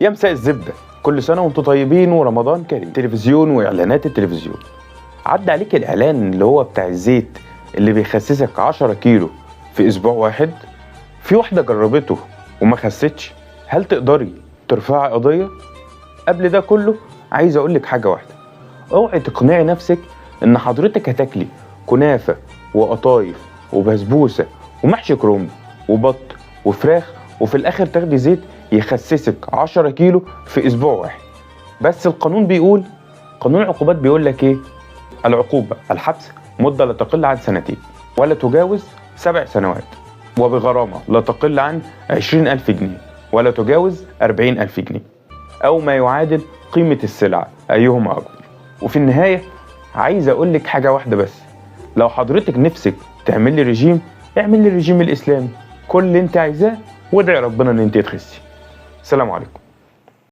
يا مساء الزبدة، كل سنة وانتم طيبين ورمضان كريم. تلفزيون وإعلانات التلفزيون. عدى عليك الإعلان اللي هو بتاع الزيت اللي بيخسسك 10 كيلو في أسبوع واحد؟ في واحدة جربته وما خستش. هل تقدري ترفعي قضية؟ قبل ده كله عايز أقولك حاجة واحدة، اوعي تقنعي نفسك إن حضرتك هتاكلي كنافة وقطايف وبسبوسة ومحشي كرنب وبط وفراخ وفي الآخر تاخدي زيت يخسسك 10 كيلو في أسبوع واحد. بس القانون بيقول، قانون العقوبات بيقول لك إيه؟ العقوبة الحبس مدة لا تقل عن 2 سنين ولا تجاوز 7 سنوات، وبغرامة لا تقل عن 20,000 جنيه ولا تجاوز 40,000 جنيه، أو ما يعادل قيمة السلعة أيهما أكبر. وفي النهاية عايز أقولك حاجة واحدة بس، لو حضرتك نفسك تعملي رجيم، اعملي الرجيم الإسلامي، كل اللي انت عايزاه وادعي ربنا ان انت تخسي. السلام عليكم.